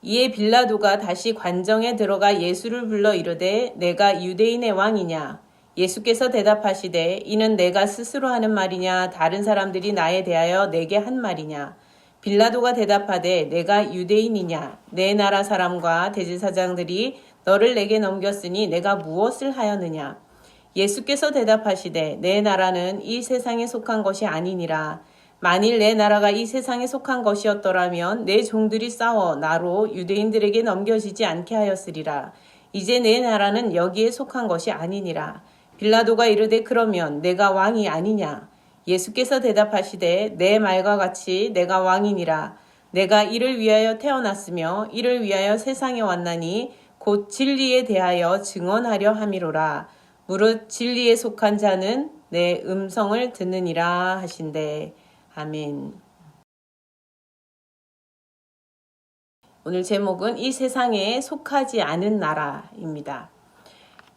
이에 빌라도가 다시 관정에 들어가 예수를 불러 이르되 내가 유대인의 왕이냐? 예수께서 대답하시되 이는 내가 스스로 하는 말이냐 다른 사람들이 나에 대하여 내게 한 말이냐? 빌라도가 대답하되 내가 유대인이냐? 내 나라 사람과 대제사장들이 너를 내게 넘겼으니 내가 무엇을 하였느냐? 예수께서 대답하시되 내 나라는 이 세상에 속한 것이 아니니라. 만일 내 나라가 이 세상에 속한 것이었더라면 내 종들이 싸워 나로 유대인들에게 넘겨지지 않게 하였으리라. 이제 내 나라는 여기에 속한 것이 아니니라. 빌라도가 이르되 그러면 내가 왕이 아니냐? 예수께서 대답하시되 내 말과 같이 내가 왕이니라. 내가 이를 위하여 태어났으며 이를 위하여 세상에 왔나니 곧 진리에 대하여 증언하려 함이로라. 무릇 진리에 속한 자는 내 음성을 듣느니라 하신대. 아멘. 오늘 제목은 이 세상에 속하지 않은 나라입니다.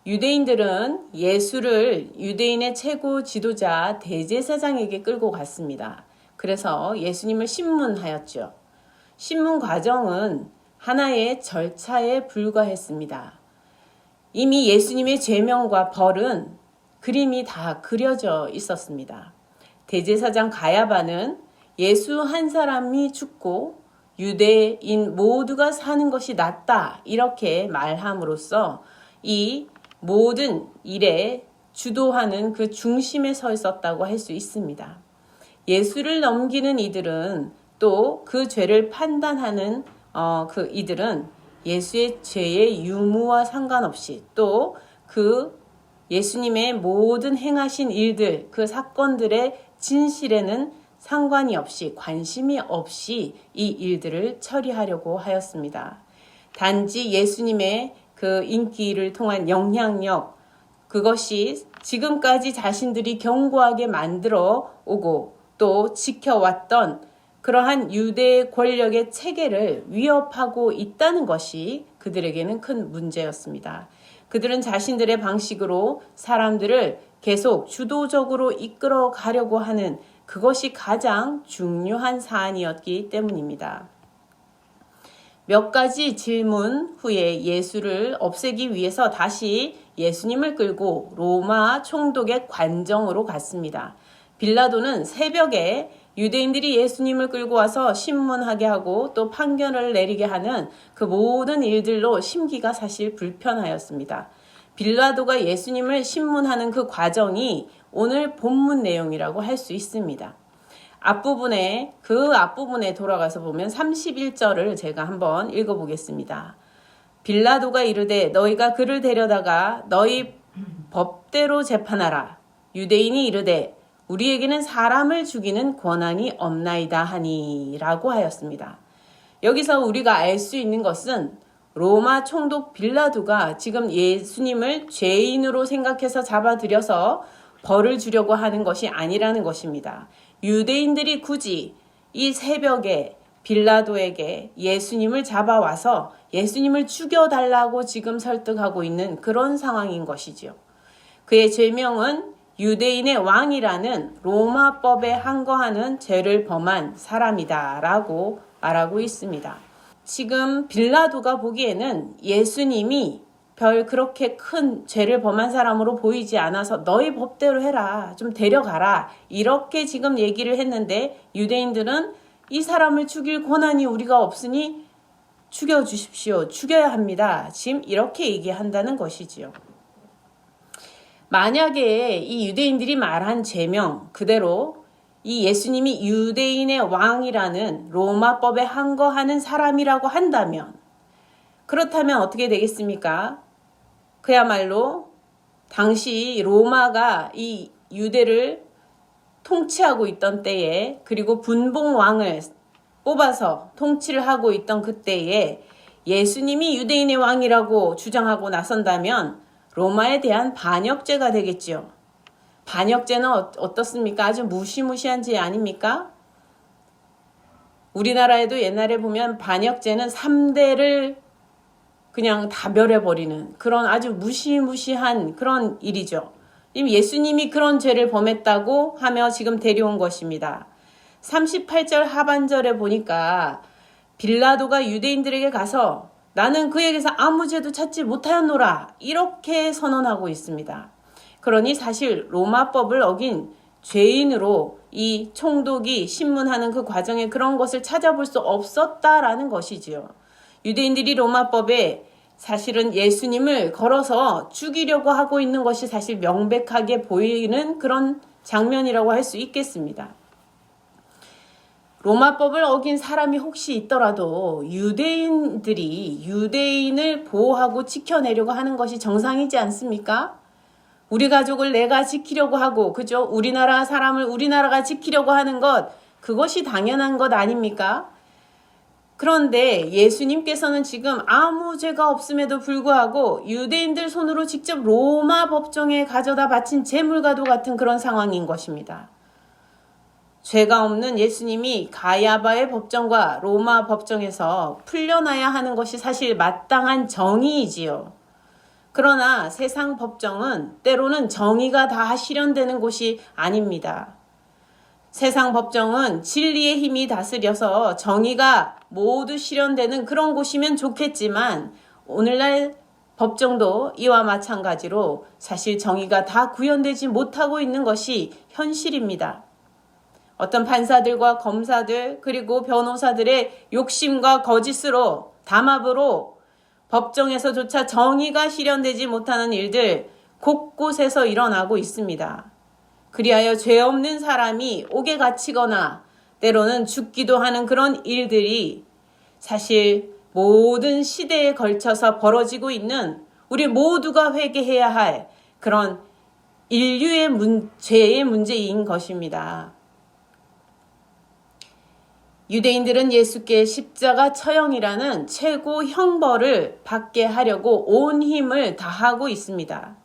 유대인들은 예수를 유대인의 최고 지도자 대제사장에게 끌고 갔습니다. 그래서 예수님을 신문하였죠. 신문 과정은 하나의 절차에 불과했습니다. 이미 예수님의 죄명과 벌은 그림이 다 그려져 있었습니다. 대제사장 가야바는 예수 한 사람이 죽고 유대인 모두가 사는 것이 낫다 이렇게 말함으로써 이 모든 일에 주도하는 그 중심에 서 있었다고 할 수 있습니다. 예수를 넘기는 이들은 또 그 죄를 판단하는 그 이들은 예수의 죄의 유무와 상관없이 또 그 예수님의 모든 행하신 일들, 그 사건들의 진실에는 상관이 없이 관심이 없이 이 일들을 처리하려고 하였습니다. 단지 예수님의 그 인기를 통한 영향력, 그것이 지금까지 자신들이 견고하게 만들어 오고 또 지켜왔던 그러한 유대 권력의 체계를 위협하고 있다는 것이 그들에게는 큰 문제였습니다. 그들은 자신들의 방식으로 사람들을 계속 주도적으로 이끌어 가려고 하는 그것이 가장 중요한 사안이었기 때문입니다. 몇 가지 질문 후에 예수를 없애기 위해서 다시 예수님을 끌고 로마 총독의 관정으로 갔습니다. 빌라도는 새벽에 유대인들이 예수님을 끌고 와서 신문하게 하고 또 판결을 내리게 하는 그 모든 일들로 심기가 사실 불편하였습니다. 빌라도가 예수님을 신문하는 그 과정이 오늘 본문 내용이라고 할 수 있습니다. 앞부분에 돌아가서 보면 31절을 제가 한번 읽어보겠습니다. 빌라도가 이르되 너희가 그를 데려다가 너희 법대로 재판하라. 유대인이 이르되 우리에게는 사람을 죽이는 권한이 없나이다 하니 라고 하였습니다. 여기서 우리가 알 수 있는 것은 로마 총독 빌라도가 지금 예수님을 죄인으로 생각해서 잡아들여서 벌을 주려고 하는 것이 아니라는 것입니다. 유대인들이 굳이 이 새벽에 빌라도에게 예수님을 잡아와서 예수님을 죽여달라고 지금 설득하고 있는 그런 상황인 것이죠. 그의 죄명은 유대인의 왕이라는 로마법에 항거하는 죄를 범한 사람이다라고 말하고 있습니다. 지금 빌라도가 보기에는 예수님이 별 그렇게 큰 죄를 범한 사람으로 보이지 않아서 너희 법대로 해라, 좀 데려가라 이렇게 지금 얘기를 했는데 유대인들은 이 사람을 죽일 권한이 우리가 없으니 죽여주십시오, 죽여야 합니다. 지금 이렇게 얘기한다는 것이지요. 만약에 이 유대인들이 말한 죄명 그대로 이 예수님이 유대인의 왕이라는 로마법에 항거하는 사람이라고 한다면 그렇다면 어떻게 되겠습니까? 그야말로 당시 로마가 이 유대를 통치하고 있던 때에 그리고 분봉왕을 뽑아서 통치를 하고 있던 그때에 예수님이 유대인의 왕이라고 주장하고 나선다면 로마에 대한 반역죄가 되겠지요. 반역죄는 어떻습니까? 아주 무시무시한 죄 아닙니까? 우리나라에도 옛날에 보면 반역죄는 3대를 그냥 다 멸해버리는 그런 아주 무시무시한 그런 일이죠. 예수님이 그런 죄를 범했다고 하며 지금 데려온 것입니다. 38절 하반절에 보니까 빌라도가 유대인들에게 가서 나는 그에게서 아무 죄도 찾지 못하였노라 이렇게 선언하고 있습니다. 그러니 사실 로마법을 어긴 죄인으로 이 총독이 신문하는 그 과정에 그런 것을 찾아볼 수 없었다라는 것이지요. 유대인들이 로마법에 사실은 예수님을 걸어서 죽이려고 하고 있는 것이 사실 명백하게 보이는 그런 장면이라고 할 수 있겠습니다. 로마법을 어긴 사람이 혹시 있더라도 유대인들이 유대인을 보호하고 지켜내려고 하는 것이 정상이지 않습니까? 우리 가족을 내가 지키려고 하고, 그죠? 우리나라 사람을 우리나라가 지키려고 하는 것, 그것이 당연한 것 아닙니까? 그런데 예수님께서는 지금 아무 죄가 없음에도 불구하고 유대인들 손으로 직접 로마 법정에 가져다 바친 제물과도 같은 그런 상황인 것입니다. 죄가 없는 예수님이 가야바의 법정과 로마 법정에서 풀려나야 하는 것이 사실 마땅한 정의이지요. 그러나 세상 법정은 때로는 정의가 다 실현되는 곳이 아닙니다. 세상 법정은 진리의 힘이 다스려서 정의가 모두 실현되는 그런 곳이면 좋겠지만 오늘날 법정도 이와 마찬가지로 사실 정의가 다 구현되지 못하고 있는 것이 현실입니다. 어떤 판사들과 검사들 그리고 변호사들의 욕심과 거짓으로 담합으로 법정에서조차 정의가 실현되지 못하는 일들 곳곳에서 일어나고 있습니다. 그리하여 죄 없는 사람이 옥에 갇히거나 때로는 죽기도 하는 그런 일들이 사실 모든 시대에 걸쳐서 벌어지고 있는 우리 모두가 회개해야 할 그런 인류의 죄의 문제인 것입니다. 유대인들은 예수께 십자가 처형이라는 최고 형벌을 받게 하려고 온 힘을 다하고 있습니다.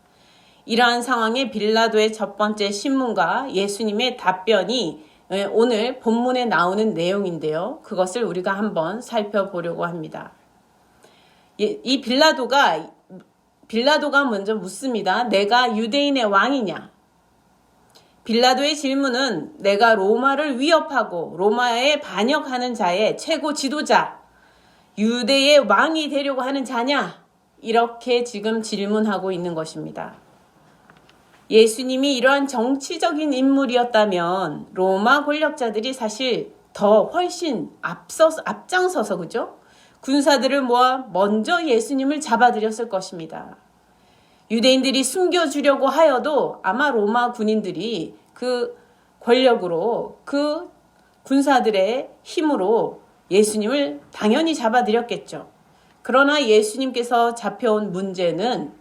이러한 상황에 빌라도의 첫 번째 신문과 예수님의 답변이 오늘 본문에 나오는 내용인데요. 그것을 우리가 한번 살펴보려고 합니다. 이 빌라도가 먼저 묻습니다. 내가 유대인의 왕이냐? 빌라도의 질문은 내가 로마를 위협하고 로마에 반역하는 자의 최고 지도자, 유대의 왕이 되려고 하는 자냐? 이렇게 지금 질문하고 있는 것입니다. 예수님이 이러한 정치적인 인물이었다면 로마 권력자들이 사실 더 훨씬 앞장서서 그죠? 군사들을 모아 먼저 예수님을 잡아들였을 것입니다. 유대인들이 숨겨주려고 하여도 아마 로마 군인들이 그 권력으로 그 군사들의 힘으로 예수님을 당연히 잡아들였겠죠. 그러나 예수님께서 잡혀온 문제는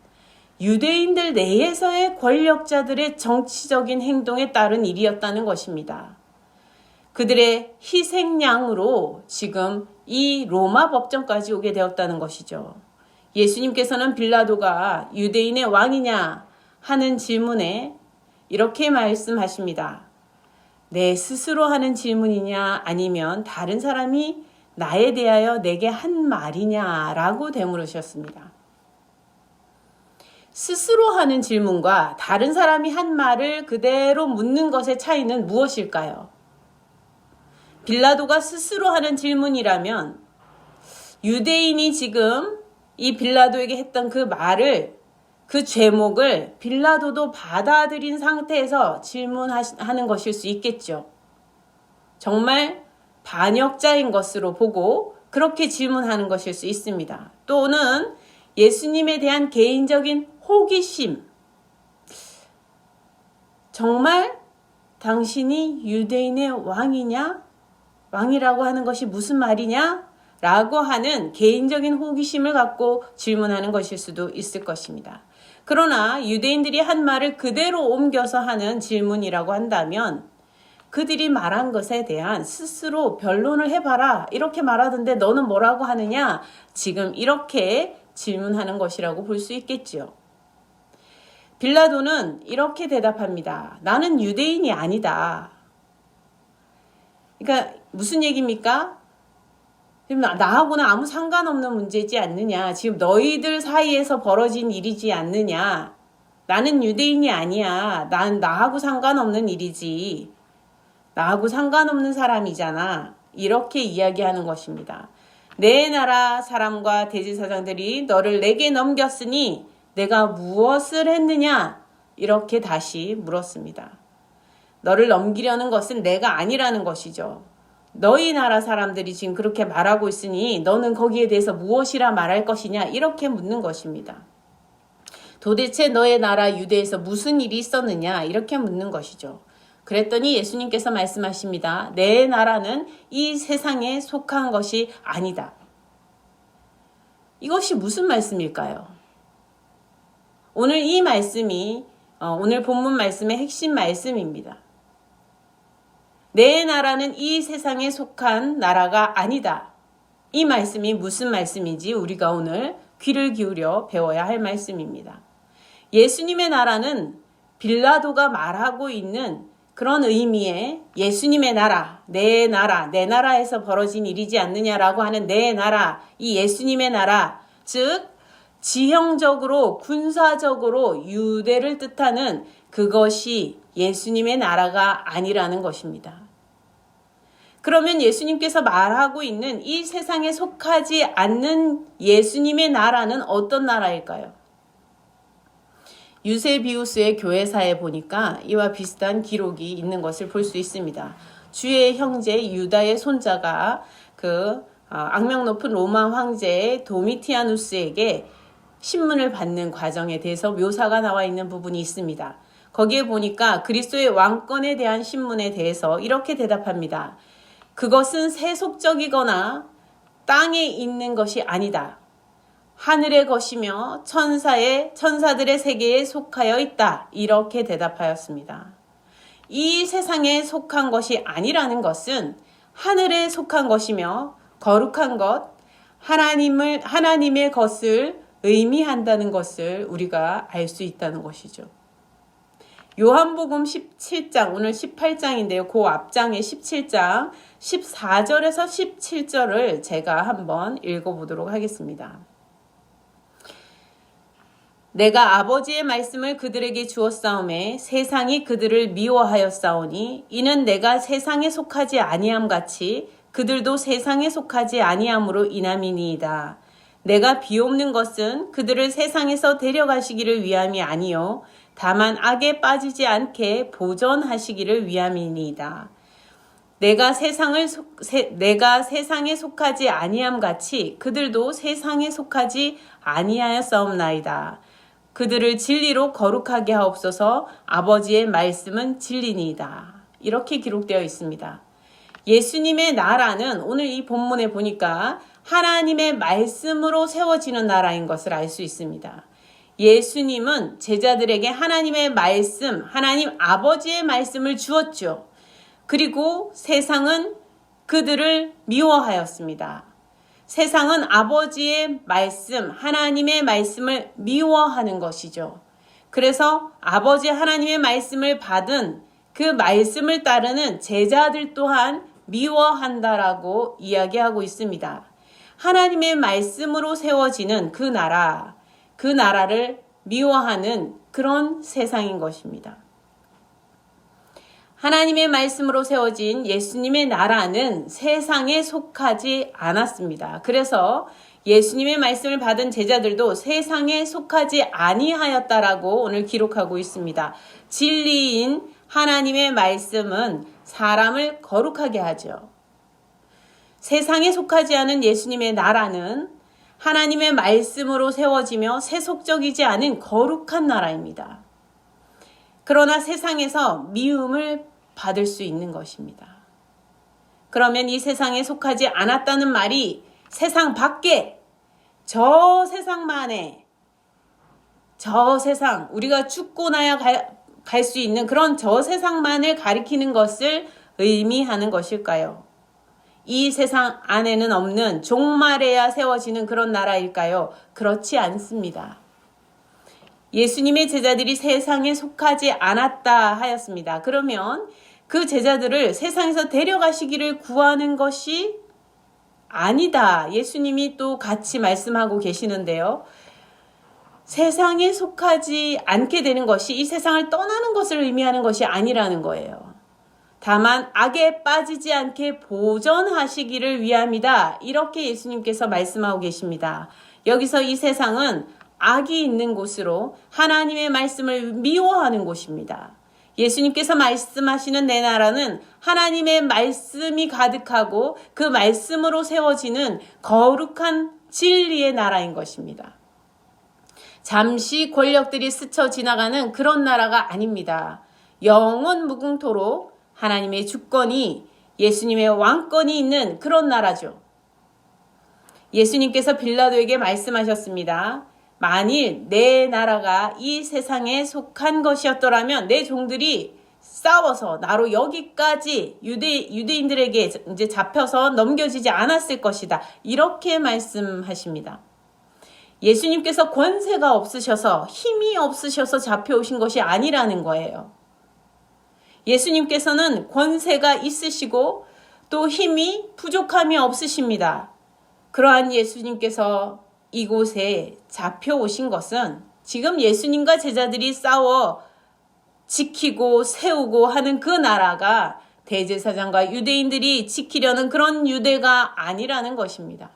유대인들 내에서의 권력자들의 정치적인 행동에 따른 일이었다는 것입니다. 그들의 희생양으로 지금 이 로마 법정까지 오게 되었다는 것이죠. 예수님께서는 빌라도가 유대인의 왕이냐 하는 질문에 이렇게 말씀하십니다. 내 스스로 하는 질문이냐 아니면 다른 사람이 나에 대하여 내게 한 말이냐라고 되물으셨습니다. 스스로 하는 질문과 다른 사람이 한 말을 그대로 묻는 것의 차이는 무엇일까요? 빌라도가 스스로 하는 질문이라면 유대인이 지금 이 빌라도에게 했던 그 말을 그 죄목을 빌라도도 받아들인 상태에서 질문하는 것일 수 있겠죠. 정말 반역자인 것으로 보고 그렇게 질문하는 것일 수 있습니다. 또는 예수님에 대한 개인적인 호기심. 정말 당신이 유대인의 왕이냐? 왕이라고 하는 것이 무슨 말이냐? 라고 하는 개인적인 호기심을 갖고 질문하는 것일 수도 있을 것입니다. 그러나 유대인들이 한 말을 그대로 옮겨서 하는 질문이라고 한다면 그들이 말한 것에 대한 스스로 변론을 해봐라 이렇게 말하던데 너는 뭐라고 하느냐? 지금 이렇게 질문하는 것이라고 볼 수 있겠지요. 빌라도는 이렇게 대답합니다. 나는 유대인이 아니다. 그러니까 무슨 얘기입니까? 나하고는 아무 상관없는 문제지 않느냐. 지금 너희들 사이에서 벌어진 일이지 않느냐. 나는 유대인이 아니야. 나하고 상관없는 일이지. 나하고 상관없는 사람이잖아. 이렇게 이야기하는 것입니다. 내 나라 사람과 대제사장들이 너를 내게 넘겼으니 내가 무엇을 했느냐? 이렇게 다시 물었습니다. 너를 넘기려는 것은 내가 아니라는 것이죠. 너희 나라 사람들이 지금 그렇게 말하고 있으니 너는 거기에 대해서 무엇이라 말할 것이냐? 이렇게 묻는 것입니다. 도대체 너의 나라 유대에서 무슨 일이 있었느냐? 이렇게 묻는 것이죠. 그랬더니 예수님께서 말씀하십니다. 내 나라는 이 세상에 속한 것이 아니다. 이것이 무슨 말씀일까요? 오늘 이 말씀이 오늘 본문 말씀의 핵심 말씀입니다. 내 나라는 이 세상에 속한 나라가 아니다. 이 말씀이 무슨 말씀인지 우리가 오늘 귀를 기울여 배워야 할 말씀입니다. 예수님의 나라는 빌라도가 말하고 있는 그런 의미의 예수님의 나라, 내 나라에서 벌어진 일이지 않느냐라고 하는 내 나라, 이 예수님의 나라, 즉 지형적으로 군사적으로 유대를 뜻하는 그것이 예수님의 나라가 아니라는 것입니다. 그러면 예수님께서 말하고 있는 이 세상에 속하지 않는 예수님의 나라는 어떤 나라일까요? 유세비우스의 교회사에 보니까 이와 비슷한 기록이 있는 것을 볼 수 있습니다. 주의 형제 유다의 손자가 악명 높은 로마 황제 도미티아누스에게 신문을 받는 과정에 대해서 묘사가 나와 있는 부분이 있습니다. 거기에 보니까 그리스도의 왕권에 대한 신문에 대해서 이렇게 대답합니다. 그것은 세속적이거나 땅에 있는 것이 아니다. 하늘의 것이며 천사들의 세계에 속하여 있다. 이렇게 대답하였습니다. 이 세상에 속한 것이 아니라는 것은 하늘에 속한 것이며 거룩한 것, 하나님의 것을 의미한다는 것을 우리가 알 수 있다는 것이죠. 요한복음 17장, 오늘 18장인데요. 그 앞장의 17장 14절에서 17절을 제가 한번 읽어보도록 하겠습니다. 내가 아버지의 말씀을 그들에게 주었사오매 세상이 그들을 미워하였사오니 이는 내가 세상에 속하지 아니함 같이 그들도 세상에 속하지 아니함으로 인함이니이다. 내가 비옵는 것은 그들을 세상에서 데려가시기를 위함이 아니요 다만 악에 빠지지 않게 보존하시기를 위함이니이다. 내가 세상에 속하지 아니함 같이 그들도 세상에 속하지 아니하였사옵나이다. 그들을 진리로 거룩하게 하옵소서. 아버지의 말씀은 진리니이다. 이렇게 기록되어 있습니다. 예수님의 나라는 오늘 이 본문에 보니까 하나님의 말씀으로 세워지는 나라인 것을 알 수 있습니다. 예수님은 제자들에게 하나님의 말씀, 하나님 아버지의 말씀을 주었죠. 그리고 세상은 그들을 미워하였습니다. 세상은 아버지의 말씀, 하나님의 말씀을 미워하는 것이죠. 그래서 아버지 하나님의 말씀을 받은 그 말씀을 따르는 제자들 또한 미워한다라고 이야기하고 있습니다. 하나님의 말씀으로 세워지는 그 나라를 미워하는 그런 세상인 것입니다. 하나님의 말씀으로 세워진 예수님의 나라는 세상에 속하지 않았습니다. 그래서 예수님의 말씀을 받은 제자들도 세상에 속하지 아니하였다라고 오늘 기록하고 있습니다. 진리인 하나님의 말씀은 사람을 거룩하게 하죠. 세상에 속하지 않은 예수님의 나라는 하나님의 말씀으로 세워지며 세속적이지 않은 거룩한 나라입니다. 그러나 세상에서 미움을 받을 수 있는 것입니다. 그러면 이 세상에 속하지 않았다는 말이 세상 밖에 저 세상만에 저 세상 우리가 죽고 나야 갈 수 있는 그런 저 세상만을 가리키는 것을 의미하는 것일까요? 이 세상 안에는 없는 종말에야 세워지는 그런 나라일까요? 그렇지 않습니다. 예수님의 제자들이 세상에 속하지 않았다 하였습니다. 그러면 그 제자들을 세상에서 데려가시기를 구하는 것이 아니다. 예수님이 또 같이 말씀하고 계시는데요. 세상에 속하지 않게 되는 것이 이 세상을 떠나는 것을 의미하는 것이 아니라는 거예요. 다만 악에 빠지지 않게 보전하시기를 위함이다. 이렇게 예수님께서 말씀하고 계십니다. 여기서 이 세상은 악이 있는 곳으로 하나님의 말씀을 미워하는 곳입니다. 예수님께서 말씀하시는 내 나라는 하나님의 말씀이 가득하고 그 말씀으로 세워지는 거룩한 진리의 나라인 것입니다. 잠시 권력들이 스쳐 지나가는 그런 나라가 아닙니다. 영원 무궁토록 하나님의 주권이, 예수님의 왕권이 있는 그런 나라죠. 예수님께서 빌라도에게 말씀하셨습니다. 만일 내 나라가 이 세상에 속한 것이었더라면 내 종들이 싸워서 나로 여기까지 유대인들에게 이제 잡혀서 넘겨지지 않았을 것이다. 이렇게 말씀하십니다. 예수님께서 권세가 없으셔서, 힘이 없으셔서 잡혀오신 것이 아니라는 거예요. 예수님께서는 권세가 있으시고 또 힘이 부족함이 없으십니다. 그러한 예수님께서 이곳에 잡혀오신 것은 지금 예수님과 제자들이 싸워 지키고 세우고 하는 그 나라가 대제사장과 유대인들이 지키려는 그런 유대가 아니라는 것입니다.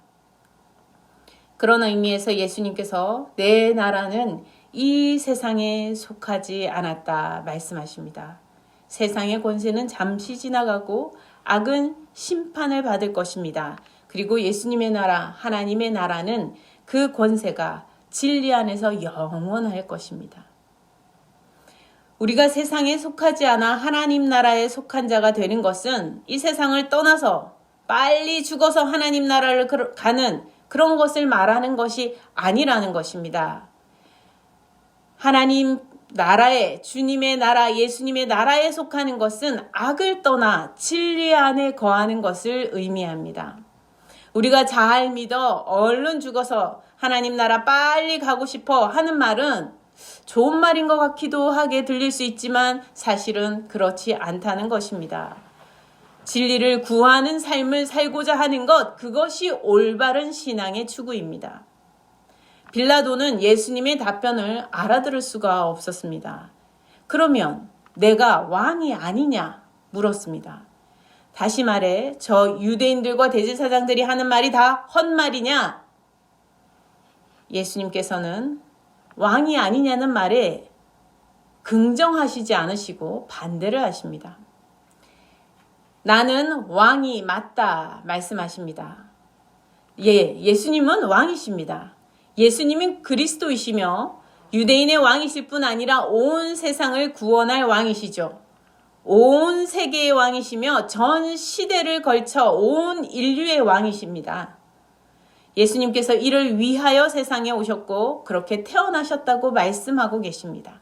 그런 의미에서 예수님께서 내 나라는 이 세상에 속하지 않았다 말씀하십니다. 세상의 권세는 잠시 지나가고 악은 심판을 받을 것입니다. 그리고 예수님의 나라, 하나님의 나라는 그 권세가 진리 안에서 영원할 것입니다. 우리가 세상에 속하지 않아 하나님 나라에 속한 자가 되는 것은 이 세상을 떠나서 빨리 죽어서 하나님 나라를 가는 그런 것을 말하는 것이 아니라는 것입니다. 하나님 나라에, 주님의 나라, 예수님의 나라에 속하는 것은 악을 떠나 진리 안에 거하는 것을 의미합니다. 우리가 잘 믿어 얼른 죽어서 하나님 나라 빨리 가고 싶어 하는 말은 좋은 말인 것 같기도 하게 들릴 수 있지만 사실은 그렇지 않다는 것입니다. 진리를 구하는 삶을 살고자 하는 것, 그것이 올바른 신앙의 추구입니다. 빌라도는 예수님의 답변을 알아들을 수가 없었습니다. 그러면 내가 왕이 아니냐 물었습니다. 다시 말해 저 유대인들과 대제사장들이 하는 말이 다 헛말이냐? 예수님께서는 왕이 아니냐는 말에 긍정하시지 않으시고 반대를 하십니다. 나는 왕이 맞다 말씀하십니다. 예수님은 왕이십니다. 예수님은 그리스도이시며 유대인의 왕이실 뿐 아니라 온 세상을 구원할 왕이시죠. 온 세계의 왕이시며 전 시대를 걸쳐 온 인류의 왕이십니다. 예수님께서 이를 위하여 세상에 오셨고 그렇게 태어나셨다고 말씀하고 계십니다.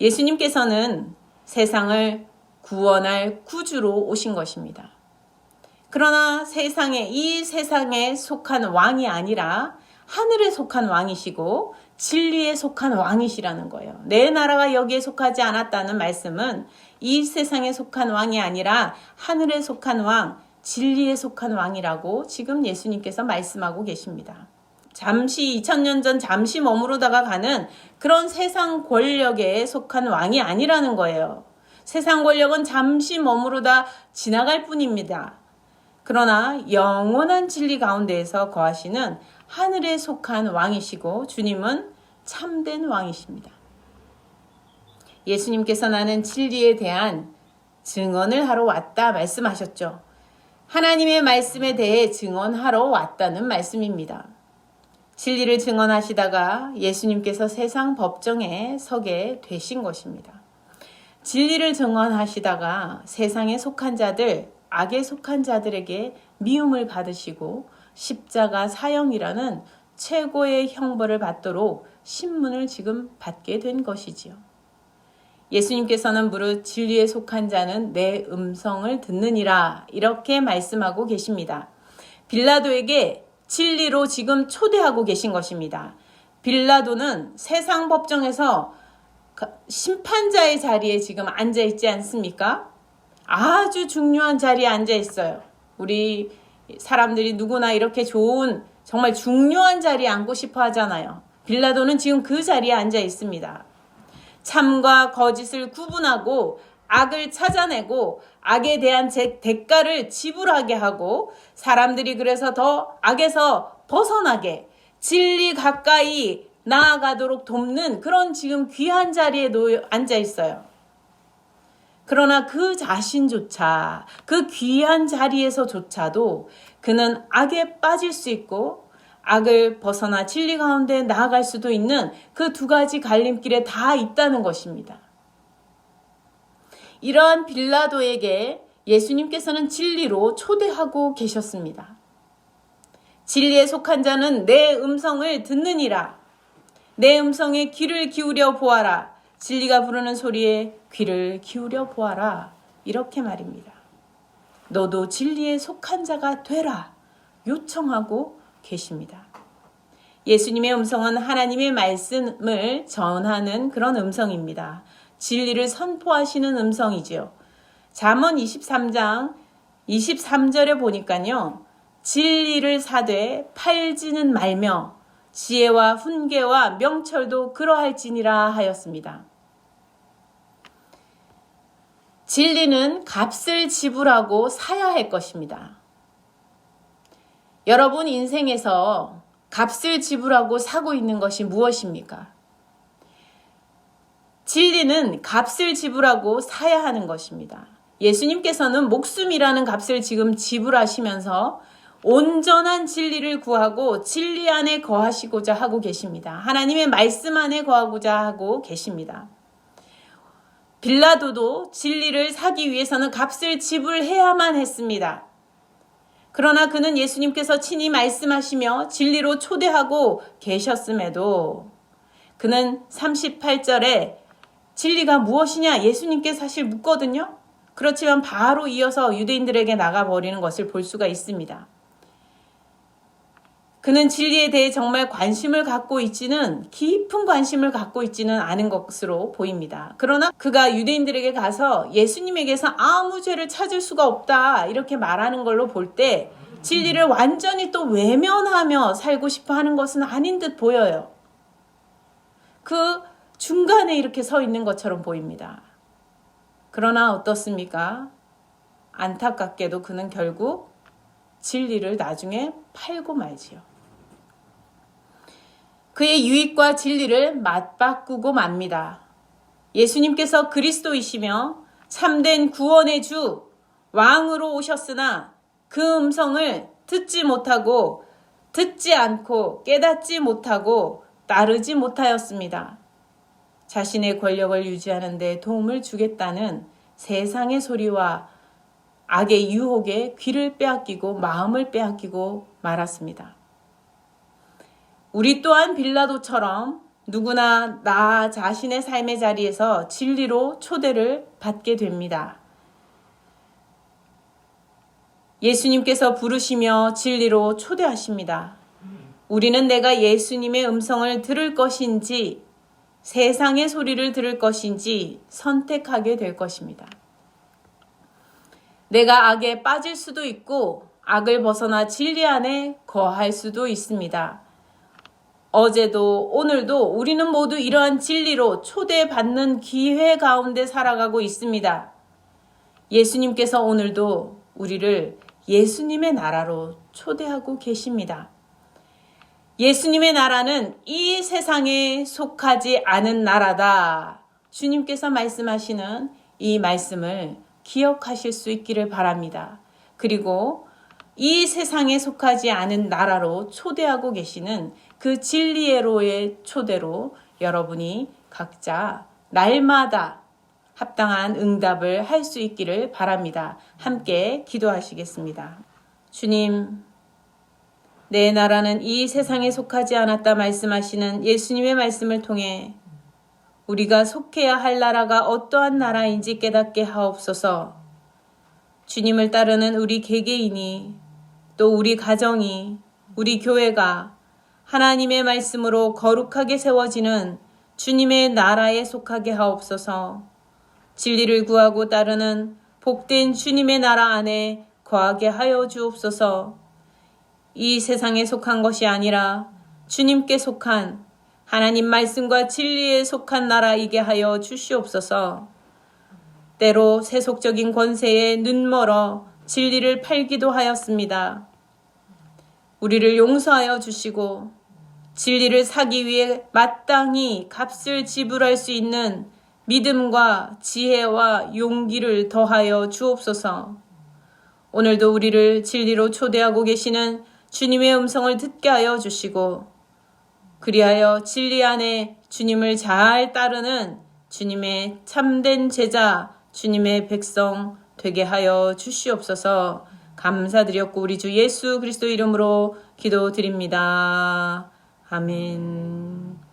예수님께서는 세상을 구원할 구주로 오신 것입니다. 그러나 이 세상에 속한 왕이 아니라 하늘에 속한 왕이시고 진리에 속한 왕이시라는 거예요. 내 나라가 여기에 속하지 않았다는 말씀은 이 세상에 속한 왕이 아니라 하늘에 속한 왕, 진리에 속한 왕이라고 지금 예수님께서 말씀하고 계십니다. 잠시 2000년 전 잠시 머무르다가 가는 그런 세상 권력에 속한 왕이 아니라는 거예요. 세상 권력은 잠시 머무르다 지나갈 뿐입니다. 그러나 영원한 진리 가운데에서 거하시는 하늘에 속한 왕이시고 주님은 참된 왕이십니다. 예수님께서 나는 진리에 대한 증언을 하러 왔다 말씀하셨죠. 하나님의 말씀에 대해 증언하러 왔다는 말씀입니다. 진리를 증언하시다가 예수님께서 세상 법정에 서게 되신 것입니다. 진리를 증언하시다가 세상에 속한 자들, 악에 속한 자들에게 미움을 받으시고 십자가 사형이라는 최고의 형벌을 받도록 신문을 지금 받게 된 것이지요. 예수님께서는 무릇 진리에 속한 자는 내 음성을 듣느니라 이렇게 말씀하고 계십니다. 빌라도에게 진리로 지금 초대하고 계신 것입니다. 빌라도는 세상 법정에서 심판자의 자리에 지금 앉아 있지 않습니까? 아주 중요한 자리에 앉아 있어요. 우리 사람들이 누구나 이렇게 좋은 정말 중요한 자리에 앉고 싶어 하잖아요. 빌라도는 지금 그 자리에 앉아 있습니다. 참과 거짓을 구분하고 악을 찾아내고 악에 대한 대가를 지불하게 하고 사람들이 그래서 더 악에서 벗어나게 진리 가까이 나아가도록 돕는 그런 지금 귀한 자리에 앉아 있어요. 그러나 그 자신조차 그 귀한 자리에서조차도 그는 악에 빠질 수 있고 악을 벗어나 진리 가운데 나아갈 수도 있는 그 두 가지 갈림길에 다 있다는 것입니다. 이러한 빌라도에게 예수님께서는 진리로 초대하고 계셨습니다. 진리에 속한 자는 내 음성을 듣느니라. 내 음성에 귀를 기울여 보아라. 진리가 부르는 소리에 귀를 기울여 보아라. 이렇게 말입니다. 너도 진리에 속한 자가 되라. 요청하고 계십니다. 예수님의 음성은 하나님의 말씀을 전하는 그런 음성입니다. 진리를 선포하시는 음성이지요. 잠언 23장 23절에 보니까요. 진리를 사되 팔지는 말며 지혜와 훈계와 명철도 그러할지니라 하였습니다. 진리는 값을 지불하고 사야 할 것입니다. 여러분 인생에서 값을 지불하고 사고 있는 것이 무엇입니까? 진리는 값을 지불하고 사야 하는 것입니다. 예수님께서는 목숨이라는 값을 지금 지불하시면서 온전한 진리를 구하고 진리 안에 거하시고자 하고 계십니다. 하나님의 말씀 안에 거하고자 하고 계십니다. 빌라도도 진리를 사기 위해서는 값을 지불해야만 했습니다. 그러나 그는 예수님께서 친히 말씀하시며 진리로 초대하고 계셨음에도 그는 38절에 진리가 무엇이냐 예수님께 사실 묻거든요. 그렇지만 바로 이어서 유대인들에게 나가버리는 것을 볼 수가 있습니다. 그는 진리에 대해 정말 관심을 갖고 있지는 깊은 관심을 갖고 있지는 않은 것으로 보입니다. 그러나 그가 유대인들에게 가서 예수님에게서 아무 죄를 찾을 수가 없다 이렇게 말하는 걸로 볼 때 진리를 완전히 또 외면하며 살고 싶어 하는 것은 아닌 듯 보여요. 그 중간에 이렇게 서 있는 것처럼 보입니다. 그러나 어떻습니까? 안타깝게도 그는 결국 진리를 나중에 팔고 말지요. 그의 유익과 진리를 맞바꾸고 맙니다. 예수님께서 그리스도이시며 참된 구원의 주, 왕으로 오셨으나 그 음성을 듣지 못하고 듣지 않고 깨닫지 못하고 따르지 못하였습니다. 자신의 권력을 유지하는 데 도움을 주겠다는 세상의 소리와 악의 유혹에 귀를 빼앗기고 마음을 빼앗기고 말았습니다. 우리 또한 빌라도처럼 누구나 나 자신의 삶의 자리에서 진리로 초대를 받게 됩니다. 예수님께서 부르시며 진리로 초대하십니다. 우리는 내가 예수님의 음성을 들을 것인지 세상의 소리를 들을 것인지 선택하게 될 것입니다. 내가 악에 빠질 수도 있고 악을 벗어나 진리 안에 거할 수도 있습니다. 어제도 오늘도 우리는 모두 이러한 진리로 초대받는 기회 가운데 살아가고 있습니다. 예수님께서 오늘도 우리를 예수님의 나라로 초대하고 계십니다. 예수님의 나라는 이 세상에 속하지 않은 나라다. 주님께서 말씀하시는 이 말씀을 기억하실 수 있기를 바랍니다. 그리고 이 세상에 속하지 않은 나라로 초대하고 계시는 그 진리의로의 초대로 여러분이 각자 날마다 합당한 응답을 할 수 있기를 바랍니다. 함께 기도하시겠습니다. 주님, 내 나라는 이 세상에 속하지 않았다 말씀하시는 예수님의 말씀을 통해 우리가 속해야 할 나라가 어떠한 나라인지 깨닫게 하옵소서. 주님을 따르는 우리 개개인이 또 우리 가정이 우리 교회가 하나님의 말씀으로 거룩하게 세워지는 주님의 나라에 속하게 하옵소서. 진리를 구하고 따르는 복된 주님의 나라 안에 거하게 하여 주옵소서. 이 세상에 속한 것이 아니라 주님께 속한 하나님 말씀과 진리에 속한 나라이게 하여 주시옵소서. 때로 세속적인 권세에 눈멀어 진리를 팔기도 하였습니다. 우리를 용서하여 주시고 진리를 사기 위해 마땅히 값을 지불할 수 있는 믿음과 지혜와 용기를 더하여 주옵소서. 오늘도 우리를 진리로 초대하고 계시는 주님의 음성을 듣게 하여 주시고 그리하여 진리 안에 주님을 잘 따르는 주님의 참된 제자, 주님의 백성 되게 하여 주시옵소서. 감사드렸고 우리 주 예수 그리스도 이름으로 기도드립니다. 아멘.